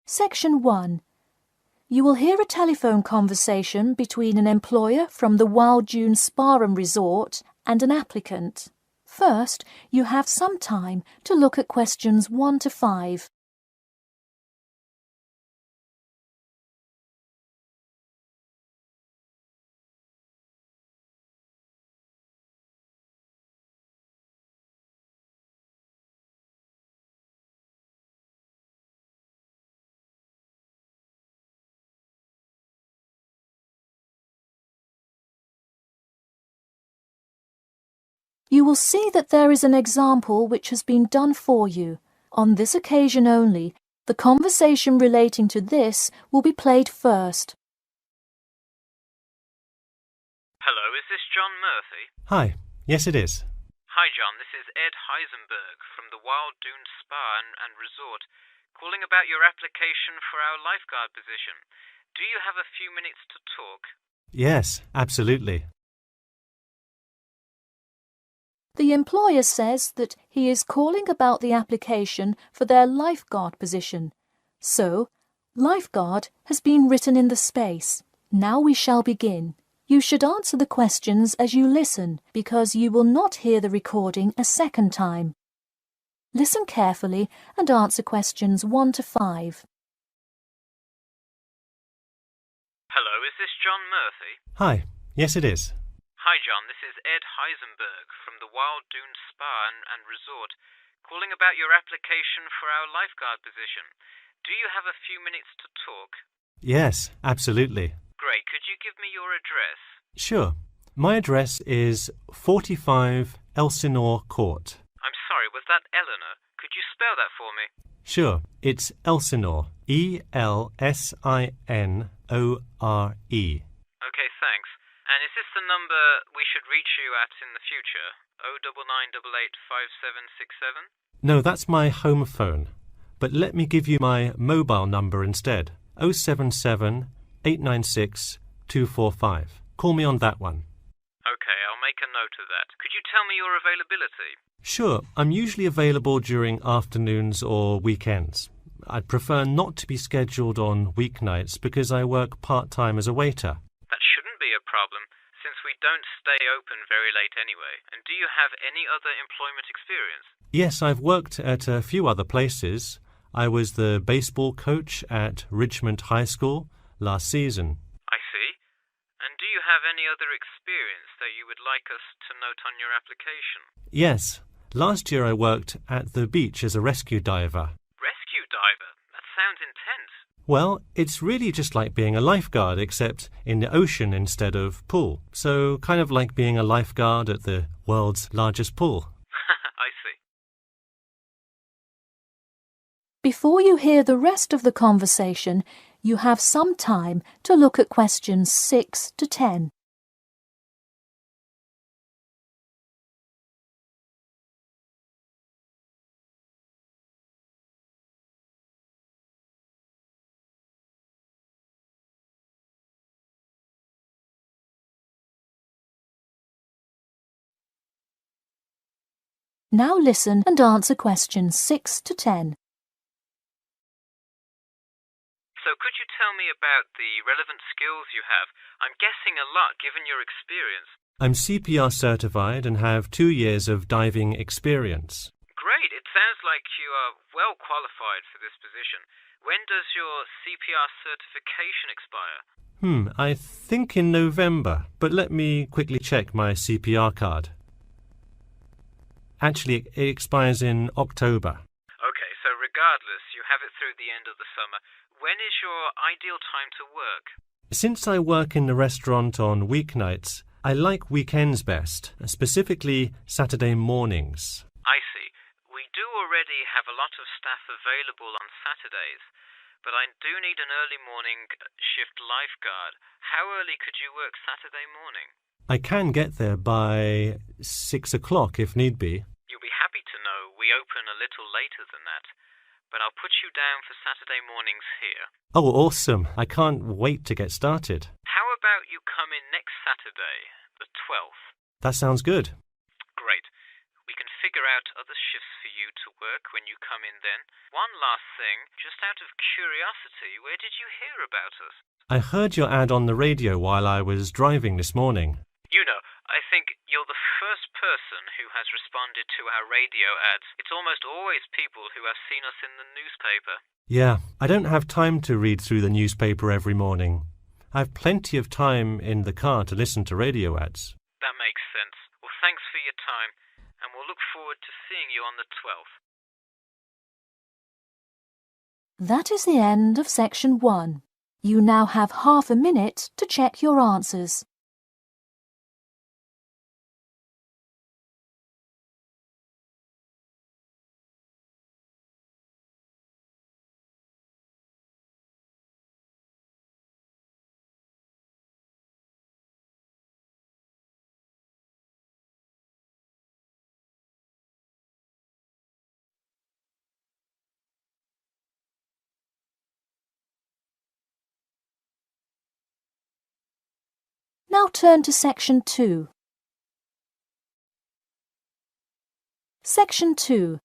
Section 1. You will hear a telephone conversation between an employer from the Wild Dune Spa and Resort and an applicant. First, you have some time to look at questions 1 to 5. You will see that there is an example which has been done for you. On this occasion only, the conversation relating to this will be played first. Hello, is this John Murphy? Hi, yes it is. Hi John, this is Ed Heisenberg from the Wild Dune Spa and Resort, calling about your application for our lifeguard position. Do you have a few minutes to talk? Yes, absolutely. The employer says that he is calling about the application for their lifeguard position. So, lifeguard has been written in the space. Now we shall begin. You should answer the questions as you listen, because you will not hear the recording a second time. Listen carefully and answer questions 1 to 5. Hello, is this John Murphy? Hi, yes it is. Hi John, this is Ed Heisenberg from the Wild Dune Spa and Resort, calling about your application for our lifeguard position. Do you have a few minutes to talk? Yes, absolutely. Great, could you give me your address? Sure. My address is 45 Elsinore Court. I'm sorry, was that Eleanor? Could you spell that for me? Sure, it's Elsinore. E-L-S-I-N-O-R-E. Okay, thanks. And is this the number we should reach you at in the future? 099885767? No, that's my home phone. But let me give you my mobile number instead. 077 896 245. Call me on that one. Okay, I'll make a note of that. Could you tell me your availability? Sure, I'm usually available during afternoons or weekends. I'd prefer not to be scheduled on weeknights because I work part-time as a waiter. That shouldn't be a problem, since we don't stay open very late anyway. And do you have any other employment experience? Yes, I've worked at a few other places. I was the baseball coach at Richmond High School last season. I see. And do you have any other experience that you would like us to note on your application? Yes. Last year I worked at the beach as a rescue diver. Rescue diver? That sounds intense. Well, it's really just like being a lifeguard, except in the ocean instead of pool. So kind of like being a lifeguard at the world's largest pool. I see. Before you hear the rest of the conversation, you have some time to look at questions 6 to 10. Now listen and answer questions 6 to 10. So could you tell me about the relevant skills you have? I'm guessing a lot given your experience. I'm CPR certified and have 2 years of diving experience. Great, it sounds like you are well qualified for this position. When does your CPR certification expire? I think in November, but let me quickly check my CPR card. Actually, it expires in October. Okay, so regardless, you have it through the end of the summer. When is your ideal time to work? Since I work in the restaurant on weeknights, I like weekends best, specifically Saturday mornings. I see. We do already have a lot of staff available on Saturdays, but I do need an early morning shift lifeguard. How early could you work Saturday morning? I can get there by 6 o'clock if need be. You'll be happy to know we open a little later than that, but I'll put you down for Saturday mornings here. Oh, awesome. I can't wait to get started. How about you come in next Saturday, the 12th? That sounds good. Great. We can figure out other shifts for you to work when you come in then. One last thing, just out of curiosity, where did you hear about us? I heard your ad on the radio while I was driving this morning. You know, I think you're the first person who has responded to our radio ads. It's almost always people who have seen us in the newspaper. Yeah, I don't have time to read through the newspaper every morning. I've plenty of time in the car to listen to radio ads. That makes sense. Well, thanks for your time, and we'll look forward to seeing you on the 12th. That is the end of section 1. You now have half a minute to check your answers. Now turn to section 2. Section 2.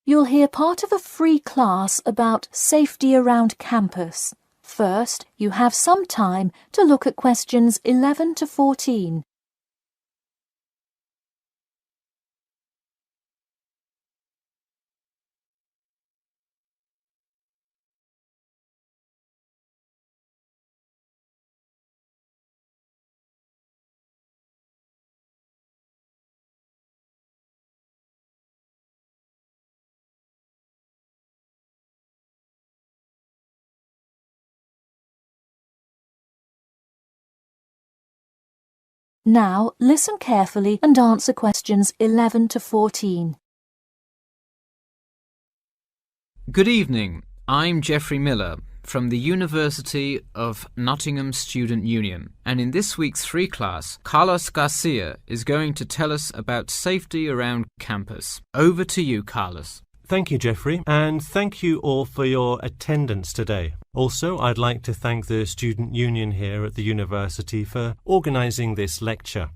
You'll hear part of a free class about safety around campus. First, you have some time to look at questions 11 to 14. Now listen carefully and answer questions 11 to 14. Good evening. I'm Geoffrey Miller from the University of Nottingham Student Union, and in this week's free class, Carlos Garcia is going to tell us about safety around campus. Over to you, Carlos. Thank you, Geoffrey, and thank you all for your attendance today. Also, I'd like to thank the Student Union here at the university for organising this lecture.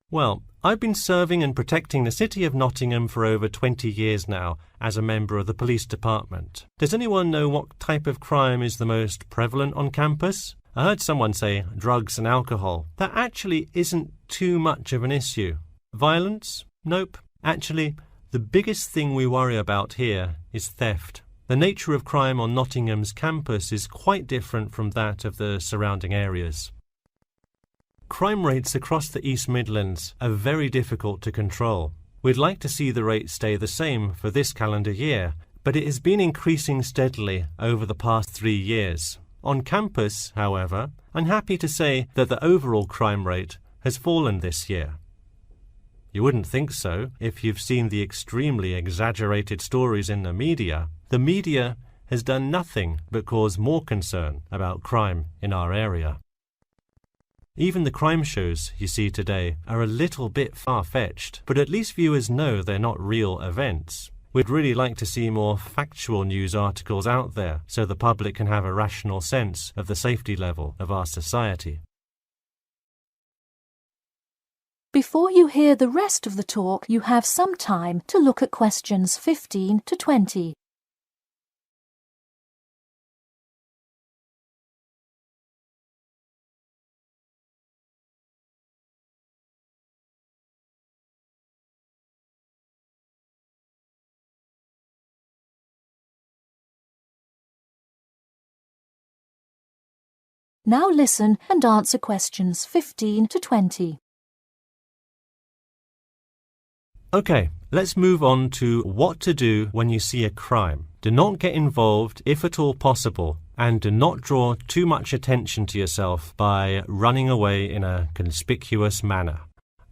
Well, I've been serving and protecting the City of Nottingham for over 20 years now as a member of the police department. Does anyone know what type of crime is the most prevalent on campus? I heard someone say drugs and alcohol. That actually isn't too much of an issue. Violence? Nope. Actually, the biggest thing we worry about here is theft. The nature of crime on Nottingham's campus is quite different from that of the surrounding areas. Crime rates across the East Midlands are very difficult to control. We'd like to see the rate stay the same for this calendar year, but it has been increasing steadily over the past 3 years. On campus, however, I'm happy to say that the overall crime rate has fallen this year. You wouldn't think so if you've seen the extremely exaggerated stories in the media. The media has done nothing but cause more concern about crime in our area. Even the crime shows you see today are a little bit far-fetched, but at least viewers know they're not real events. We'd really like to see more factual news articles out there so the public can have a rational sense of the safety level of our society. Before you hear the rest of the talk, you have some time to look at questions 15 to 20. Now listen and answer questions 15 to 20. Okay, let's move on to what to do when you see a crime. Do not get involved if at all possible, and do not draw too much attention to yourself by running away in a conspicuous manner.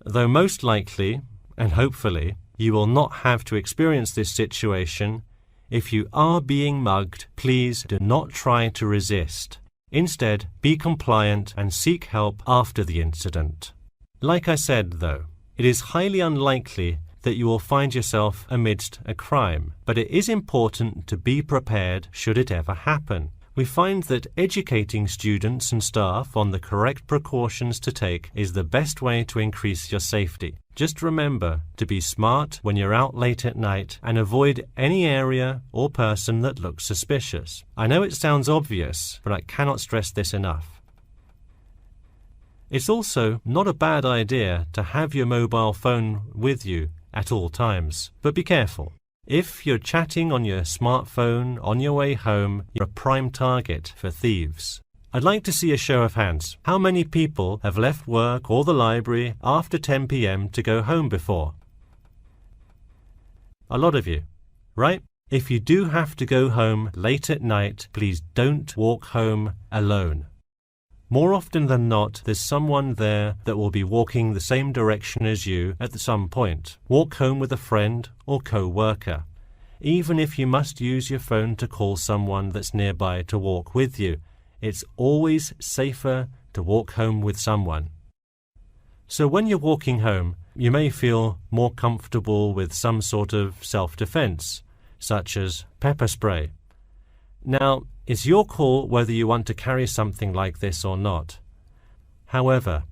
Though most likely, and hopefully, you will not have to experience this situation, if you are being mugged, please do not try to resist. Instead, be compliant and seek help after the incident. Like I said, though, it is highly unlikely that you will find yourself amidst a crime, but it is important to be prepared should it ever happen. We find that educating students and staff on the correct precautions to take is the best way to increase your safety. Just remember to be smart when you're out late at night and avoid any area or person that looks suspicious. I know it sounds obvious, but I cannot stress this enough. It's also not a bad idea to have your mobile phone with you at all times, but be careful. If you're chatting on your smartphone on your way home, you're a prime target for thieves. I'd like to see a show of hands. How many people have left work or the library after 10 p.m. to go home before? A lot of you, right? If you do have to go home late at night, please don't walk home alone. More often than not, there's someone there that will be walking the same direction as you at some point. Walk home with a friend or co-worker. Even if you must use your phone to call someone that's nearby to walk with you, it's always safer to walk home with someone. So when you're walking home, you may feel more comfortable with some sort of self-defense, such as pepper spray. Now, it's your call whether you want to carry something like this or not. However,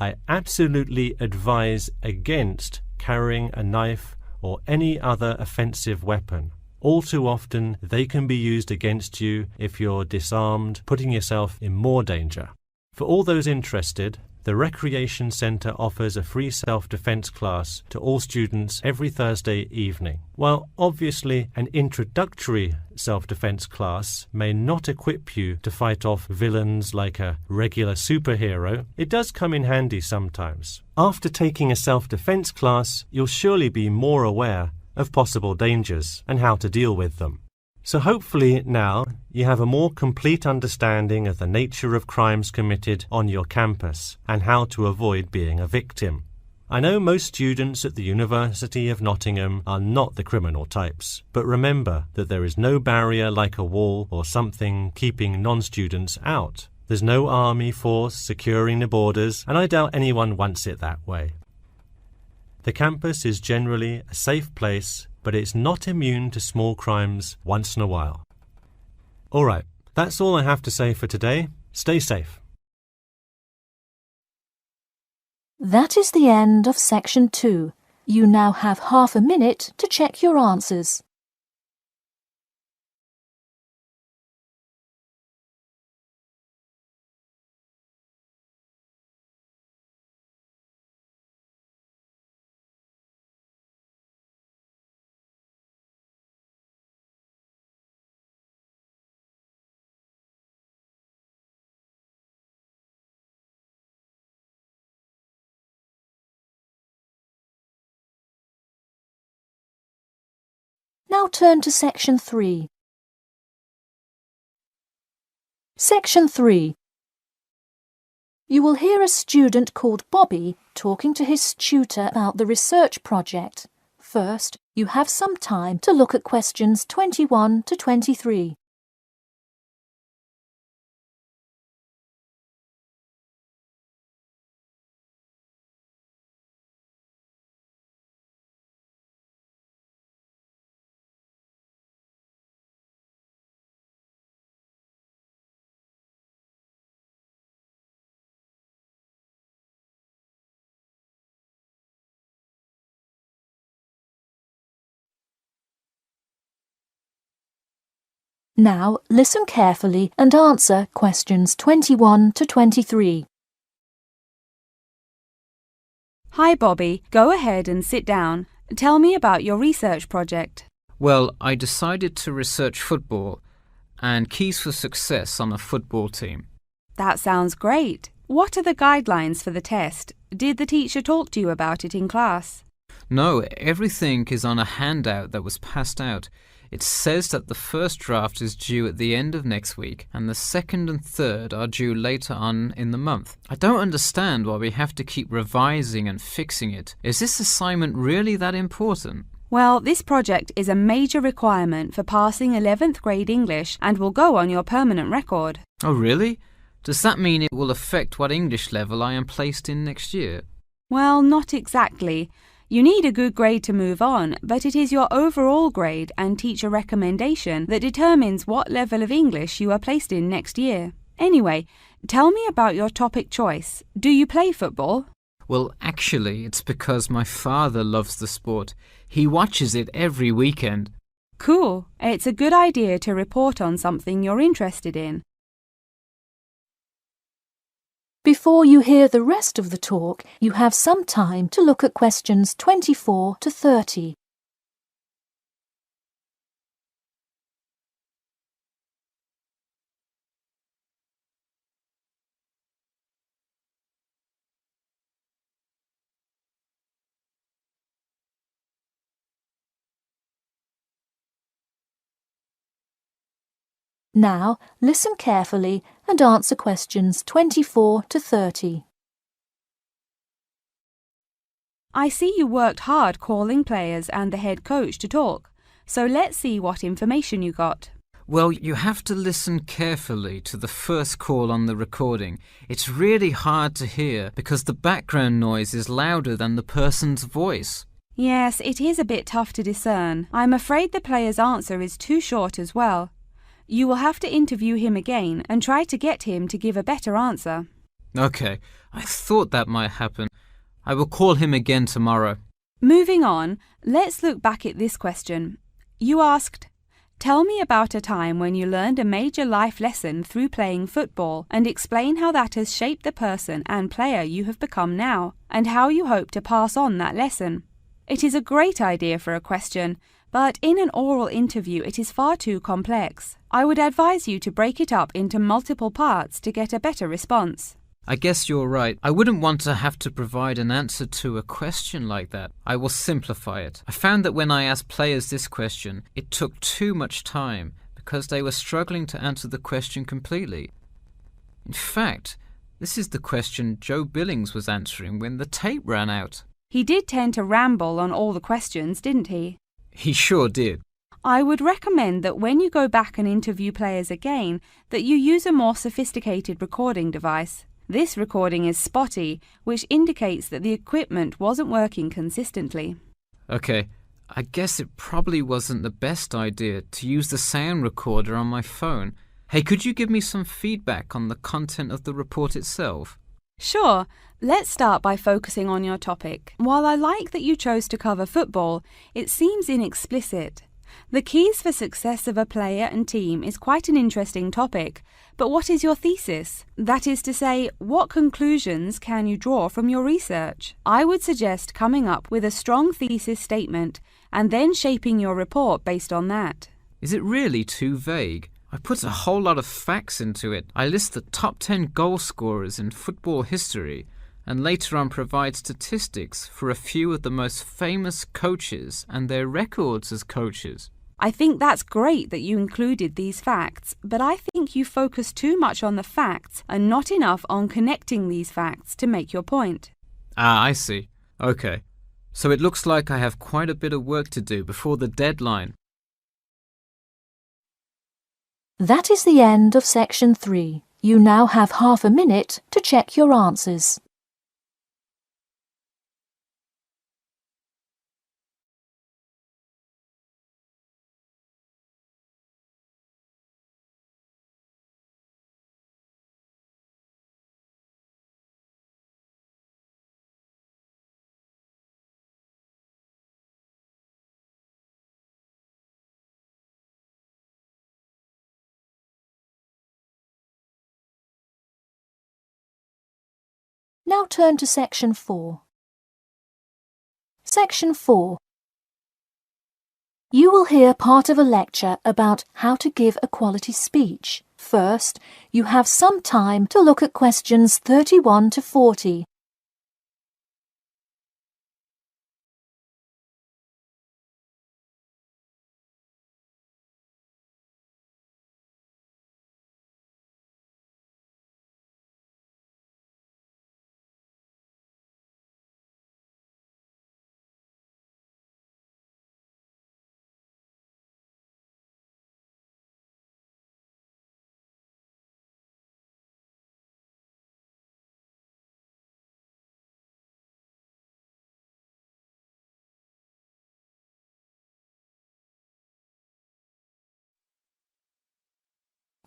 I absolutely advise against carrying a knife or any other offensive weapon. All too often, they can be used against you if you're disarmed, putting yourself in more danger. For all those interested, the Recreation Centre offers a free self-defense class to all students every Thursday evening. While obviously an introductory self-defense class may not equip you to fight off villains like a regular superhero, it does come in handy sometimes. After taking a self-defense class, you'll surely be more aware of possible dangers and how to deal with them. So hopefully now you have a more complete understanding of the nature of crimes committed on your campus and how to avoid being a victim. I know most students at the University of Nottingham are not the criminal types, but remember that there is no barrier like a wall or something keeping non-students out. There's no army force securing the borders, and I doubt anyone wants it that way. The campus is generally a safe place, but it's not immune to small crimes once in a while. All right, that's all I have to say for today. Stay safe. That is the end of section 2. You now have half a minute to check your answers. Now turn to section 3. Section 3. You will hear a student called Bobby talking to his tutor about the research project. First, you have some time to look at questions 21 to 23. Now listen carefully and answer questions 21 to 23. Hi Bobby, go ahead and sit down. Tell me about your research project. Well, I decided to research football and keys for success on a football team. That sounds great. What are the guidelines for the test? Did the teacher talk to you about it in class? No, everything is on a handout that was passed out. It says that the first draft is due at the end of next week and the second and third are due later on in the month. I don't understand why we have to keep revising and fixing it. Is this assignment really that important? Well, this project is a major requirement for passing 11th grade English and will go on your permanent record. Oh, really? Does that mean it will affect what English level I am placed in next year? Well, not exactly. You need a good grade to move on, but it is your overall grade and teacher recommendation that determines what level of English you are placed in next year. Anyway, tell me about your topic choice. Do you play football? Well, actually, it's because my father loves the sport. He watches it every weekend. Cool. It's a good idea to report on something you're interested in. Before you hear the rest of the talk, you have some time to look at questions 24 to 30. Now, listen carefully and answer questions 24 to 30. I see you worked hard calling players and the head coach to talk, so let's see what information you got. Well, you have to listen carefully to the first call on the recording. It's really hard to hear because the background noise is louder than the person's voice. Yes, it is a bit tough to discern. I'm afraid the player's answer is too short as well. You will have to interview him again and try to get him to give a better answer. Okay, I thought that might happen. I will call him again tomorrow. Moving on, let's look back at this question. You asked, tell me about a time when you learned a major life lesson through playing football and explain how that has shaped the person and player you have become now and how you hope to pass on that lesson. It is a great idea for a question, but in an oral interview it is far too complex. I would advise you to break it up into multiple parts to get a better response. I guess you're right. I wouldn't want to have to provide an answer to a question like that. I will simplify it. I found that when I asked players this question, it took too much time because they were struggling to answer the question completely. In fact, this is the question Joe Billings was answering when the tape ran out. He did tend to ramble on all the questions, didn't he? He sure did. I would recommend that when you go back and interview players again, that you use a more sophisticated recording device. This recording is spotty, which indicates that the equipment wasn't working consistently. Okay, I guess it probably wasn't the best idea to use the sound recorder on my phone. Hey, could you give me some feedback on the content of the report itself? Sure. Let's start by focusing on your topic. While I like that you chose to cover football, it seems inexplicit. The keys for success of a player and team is quite an interesting topic, but what is your thesis? That is to say, what conclusions can you draw from your research? I would suggest coming up with a strong thesis statement and then shaping your report based on that. Is it really too vague? I put a whole lot of facts into it. I list the top 10 goal scorers in football history and later on provide statistics for a few of the most famous coaches and their records as coaches. I think that's great that you included these facts, but I think you focus too much on the facts and not enough on connecting these facts to make your point. Ah, I see. Okay. So it looks like I have quite a bit of work to do before the deadline. That is the end of section 3. You now have half a minute to check your answers. Now turn to section 4. Section 4. You will hear part of a lecture about how to give a quality speech. First, you have some time to look at questions 31 to 40.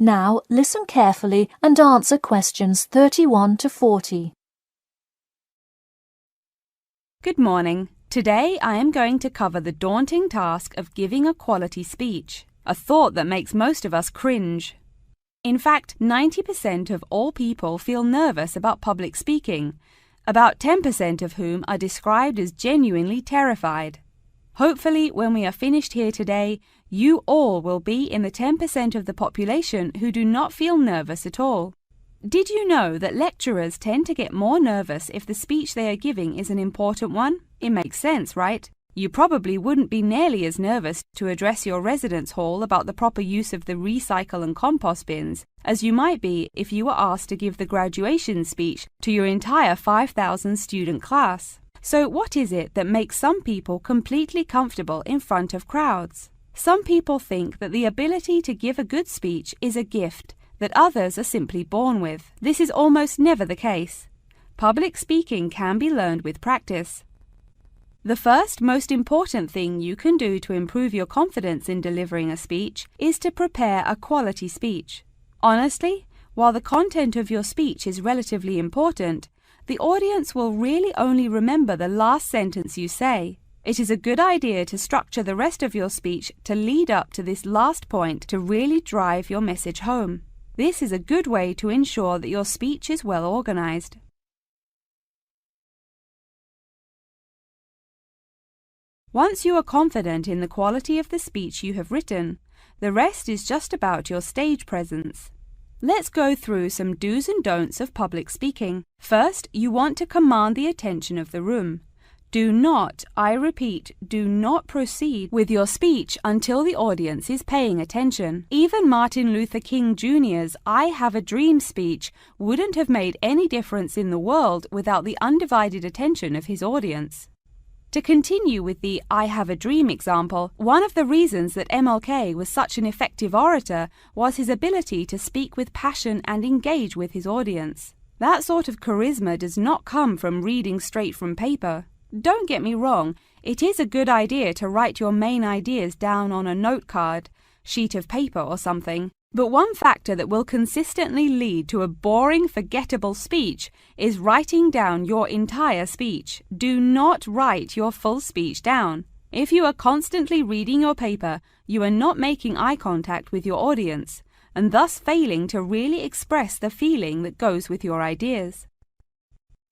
Now listen carefully and answer questions 31 to 40. Good morning. Today I am going to cover the daunting task of giving a quality speech, a thought that makes most of us cringe. In fact, 90% of all people feel nervous about public speaking, about 10% of whom are described as genuinely terrified. Hopefully, when we are finished here today, you all will be in the 10% of the population who do not feel nervous at all. Did you know that lecturers tend to get more nervous if the speech they are giving is an important one? It makes sense, right? You probably wouldn't be nearly as nervous to address your residence hall about the proper use of the recycle and compost bins as you might be if you were asked to give the graduation speech to your entire 5,000 student class. So what is it that makes some people completely comfortable in front of crowds? Some people think that the ability to give a good speech is a gift that others are simply born with. This is almost never the case. Public speaking can be learned with practice. The first most important thing you can do to improve your confidence in delivering a speech is to prepare a quality speech. Honestly, while the content of your speech is relatively important, the audience will really only remember the last sentence you say. It is a good idea to structure the rest of your speech to lead up to this last point to really drive your message home. This is a good way to ensure that your speech is well organized. Once you are confident in the quality of the speech you have written, the rest is just about your stage presence. Let's go through some do's and don'ts of public speaking. First, you want to command the attention of the room. Do not, I repeat, do not proceed with your speech until the audience is paying attention. Even Martin Luther King Jr.'s I Have a Dream speech wouldn't have made any difference in the world without the undivided attention of his audience. To continue with the I Have a Dream example, one of the reasons that MLK was such an effective orator was his ability to speak with passion and engage with his audience. That sort of charisma does not come from reading straight from paper. Don't get me wrong, it is a good idea to write your main ideas down on a note card, sheet of paper or something. But one factor that will consistently lead to a boring, forgettable speech is writing down your entire speech. Do not write your full speech down. If you are constantly reading your paper, you are not making eye contact with your audience, and thus failing to really express the feeling that goes with your ideas.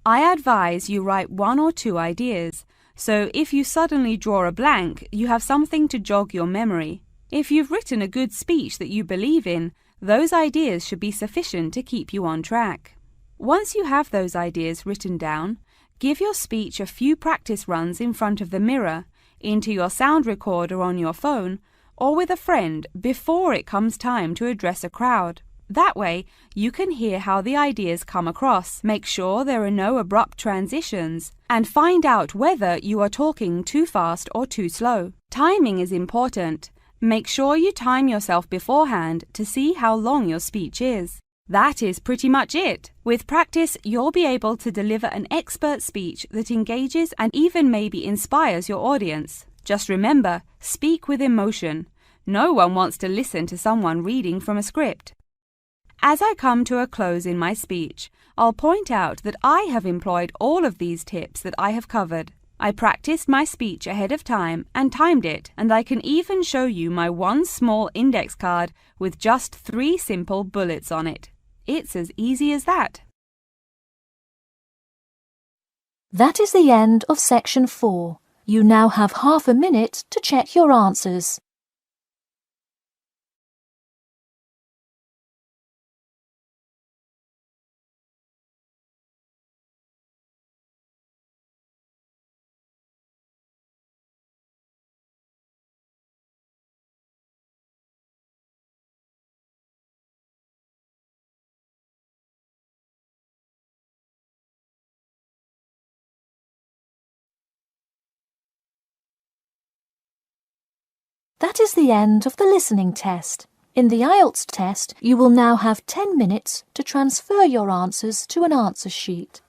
I advise you write 1 or 2 ideas, so if you suddenly draw a blank, you have something to jog your memory. If you've written a good speech that you believe in, those ideas should be sufficient to keep you on track. Once you have those ideas written down, give your speech a few practice runs in front of the mirror, into your sound recorder on your phone, or with a friend before it comes time to address a crowd. That way, you can hear how the ideas come across, make sure there are no abrupt transitions, and find out whether you are talking too fast or too slow. Timing is important. Make sure you time yourself beforehand to see how long your speech is. That is pretty much it. With practice, you'll be able to deliver an expert speech that engages and even maybe inspires your audience. Just remember, speak with emotion. No one wants to listen to someone reading from a script. As I come to a close in my speech, I'll point out that I have employed all of these tips that I have covered. I practiced my speech ahead of time and timed it, and I can even show you my one small index card with just 3 simple bullets on it. It's as easy as that. That is the end of section 4. You now have half a minute to check your answers. That is the end of the listening test. In the IELTS test, you will now have 10 minutes to transfer your answers to an answer sheet.